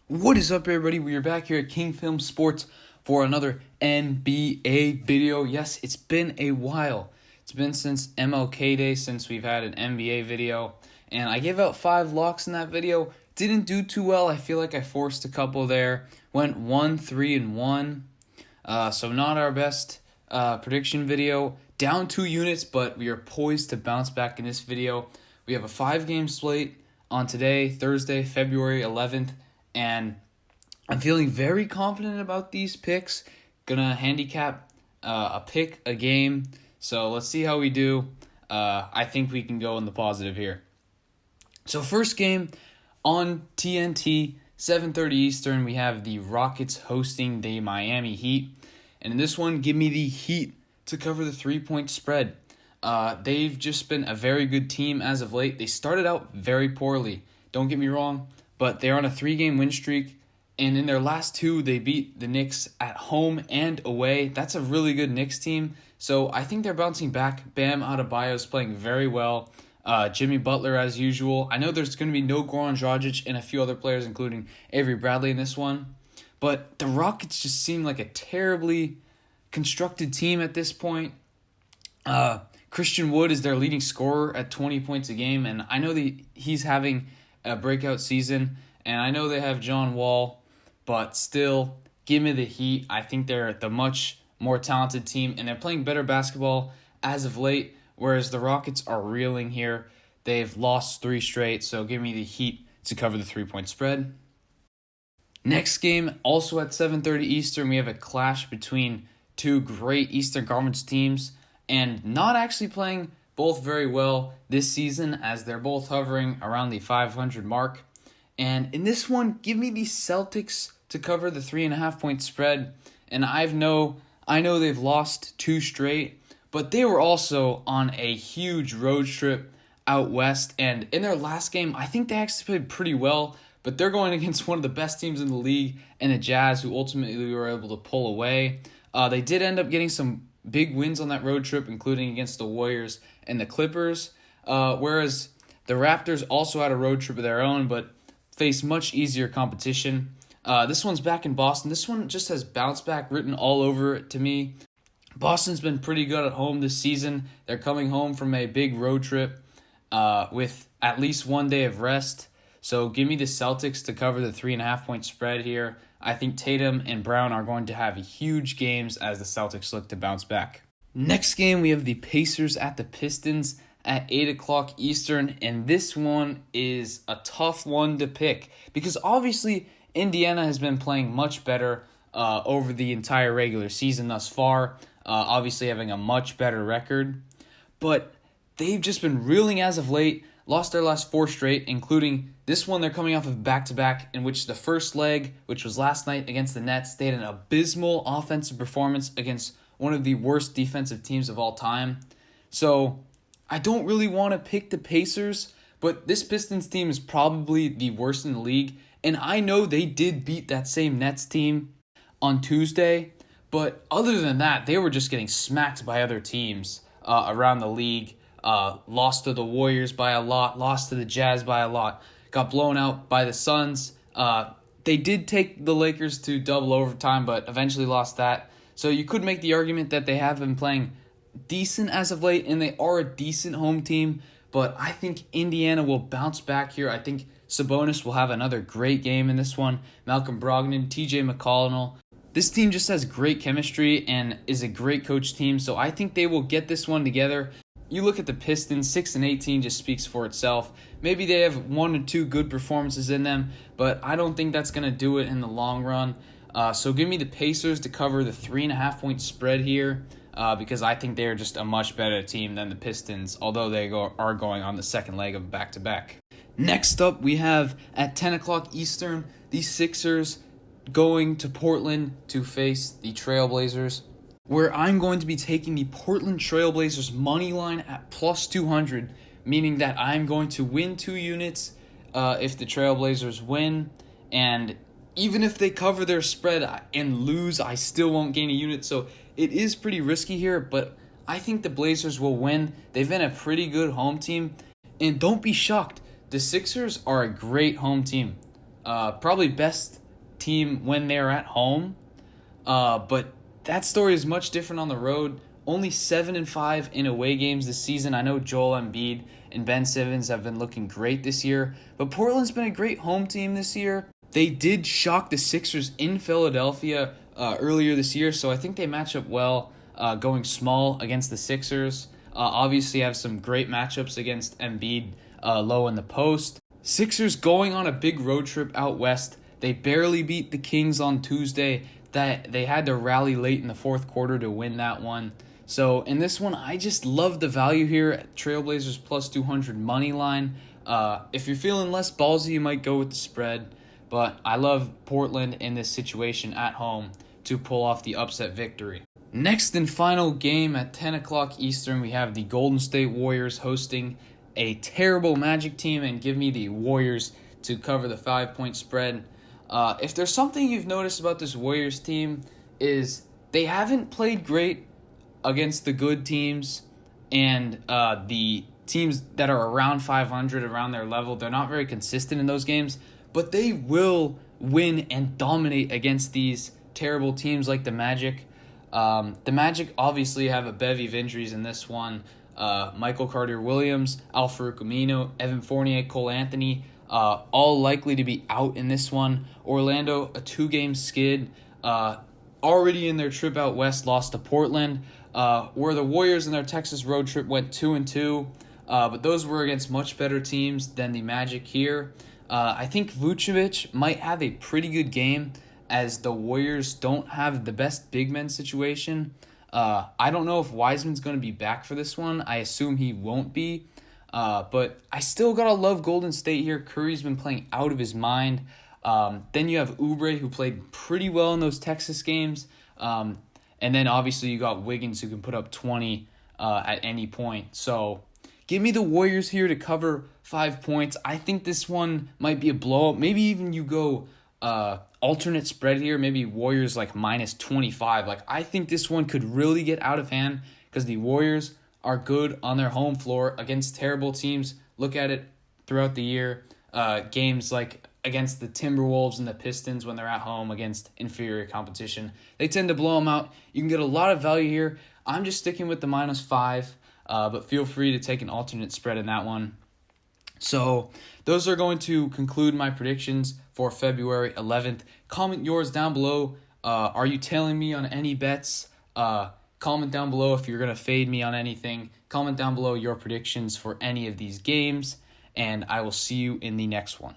What is up, everybody? We are back here at King Film Sports for another NBA video. Yes, it's been a while. It's been since MLK Day since we've had an NBA video, and I gave out 5 locks in that video. Didn't do too well. I feel like I forced a couple there. Went 1-3-1. So not our best prediction video. Down 2 units, but we are poised to bounce back in this video. We have a 5-game slate on today, Thursday, February 11th. And I'm feeling very confident about these picks. Gonna handicap a pick a game. So let's see how we do. I think we can go in the positive here. So first game on TNT, 7:30 Eastern, we have the Rockets hosting the Miami Heat. And in this one, give me the Heat to cover the 3-point spread. They've just been a very good team as of late. They started out very poorly. Don't get me wrong. But they're on a 3-game win streak, and in their last 2, they beat the Knicks at home and away. That's a really good Knicks team, so I think they're bouncing back. Bam Adebayo's playing very well. Jimmy Butler, as usual. I know there's going to be no Goran Dragic and a few other players, including Avery Bradley in this one, but the Rockets just seem like a terribly constructed team at this point. Christian Wood is their leading scorer at 20 points a game, and I know that he's having a breakout season, and I know they have John Wall, but still, give me the Heat. I think they're the much more talented team, and they're playing better basketball as of late, whereas the Rockets are reeling here. They've lost 3 straight, so give me the Heat to cover the 3-point spread. Next game, also at 7:30 Eastern, we have a clash between 2 great Eastern Conference teams, and not actually playing both very well this season, as they're both hovering around the 500 mark. And in this one, give me the Celtics to cover the 3.5-point spread. And I know they've lost 2 straight, but they were also on a huge road trip out west. And in their last game, I think they actually played pretty well, but they're going against one of the best teams in the league, and the Jazz, who ultimately were able to pull away. They did end up getting some big wins on that road trip, including against the Warriors and the Clippers, whereas the Raptors also had a road trip of their own, but faced much easier competition. This one's back in Boston. This one just has bounce back written all over it to me. Boston's been pretty good at home this season. They're coming home from a big road trip with at least 1 day of rest. So give me the Celtics to cover the 3.5-point spread here. I think Tatum and Brown are going to have huge games as the Celtics look to bounce back. Next game, we have the Pacers at the Pistons at 8 o'clock Eastern, and this one is a tough one to pick because obviously Indiana has been playing much better over the entire regular season thus far, obviously having a much better record, but they've just been reeling as of late, lost their last 4 straight, including this one. They're coming off of back-to-back, in which the first leg, which was last night against the Nets, they had an abysmal offensive performance against one of the worst defensive teams of all time. So I don't really want to pick the Pacers, but this Pistons team is probably the worst in the league. And I know they did beat that same Nets team on Tuesday, but other than that, they were just getting smacked by other teams around the league. Lost to the Warriors by a lot, lost to the Jazz by a lot, got blown out by the Suns. They did take the Lakers to double overtime, but eventually lost that. So you could make the argument that they have been playing decent as of late, and they are a decent home team, but I think Indiana will bounce back here. I think Sabonis will have another great game in this one. Malcolm Brogdon, TJ McConnell. This team just has great chemistry and is a great coach team, so I think they will get this one together. You look at the Pistons, 6-18 just speaks for itself. Maybe they have 1 or 2 good performances in them, but I don't think that's going to do it in the long run. So give me the Pacers to cover the 3.5-point spread here because I think they're just a much better team than the Pistons, although they are going on the second leg of back-to-back. Next up, we have at 10 o'clock Eastern, the Sixers going to Portland to face the Trailblazers, where I'm going to be taking the Portland Trailblazers money line at plus 200, meaning that I'm going to win 2 units if the Trailblazers win, and even if they cover their spread and lose, I still won't gain a unit, so it is pretty risky here, but I think the Blazers will win. They've been a pretty good home team, and don't be shocked. The Sixers are a great home team. Probably best team when they're at home. But that story is much different on the road. Only 7-5 in away games this season. I know Joel Embiid and Ben Simmons have been looking great this year, but Portland's been a great home team this year. They did shock the Sixers in Philadelphia earlier this year, so I think they match up well going small against the Sixers. Obviously have some great matchups against Embiid low in the post. Sixers going on a big road trip out west. They barely beat the Kings on Tuesday. That they had to rally late in the fourth quarter to win that one. So in this one, I just love the value here at Trailblazers plus 200 money line. If you're feeling less ballsy, you might go with the spread. But I love Portland in this situation at home to pull off the upset victory. Next and final game at 10 o'clock Eastern, we have the Golden State Warriors hosting a terrible Magic team, and give me the Warriors to cover the 5-point spread. If there's something you've noticed about this Warriors team is they haven't played great against the good teams and the teams that are around 500, around their level. They're not very consistent in those games, but they will win and dominate against these terrible teams like the Magic. The Magic obviously have a bevy of injuries in this one. Michael Carter-Williams, Al-Farouq Aminu, Evan Fournier, Cole Anthony, all likely to be out in this one. Orlando, a 2-game skid, already in their trip out west, lost to Portland, where the Warriors in their Texas road trip went 2-2, but those were against much better teams than the Magic here. I think Vucevic might have a pretty good game, as the Warriors don't have the best big men situation. I don't know if Wiseman's going to be back for this one. I assume he won't be. But I still got to love Golden State here. Curry's been playing out of his mind. Then you have Oubre, who played pretty well in those Texas games. And then obviously you got Wiggins, who can put up 20 at any point. So give me the Warriors here to cover 5 points. I think this one might be a blowout. Maybe even you go alternate spread here. Maybe Warriors like minus 25. Like, I think this one could really get out of hand because the Warriors are good on their home floor against terrible teams. Look at it throughout the year. Games like against the Timberwolves and the Pistons when they're at home against inferior competition, they tend to blow them out. You can get a lot of value here. I'm just sticking with the minus 5, but feel free to take an alternate spread in that one. So those are going to conclude my predictions for February 11th. Comment yours down below. Are you tailing me on any bets? Comment down below if you're going to fade me on anything. Comment down below your predictions for any of these games, and I will see you in the next one.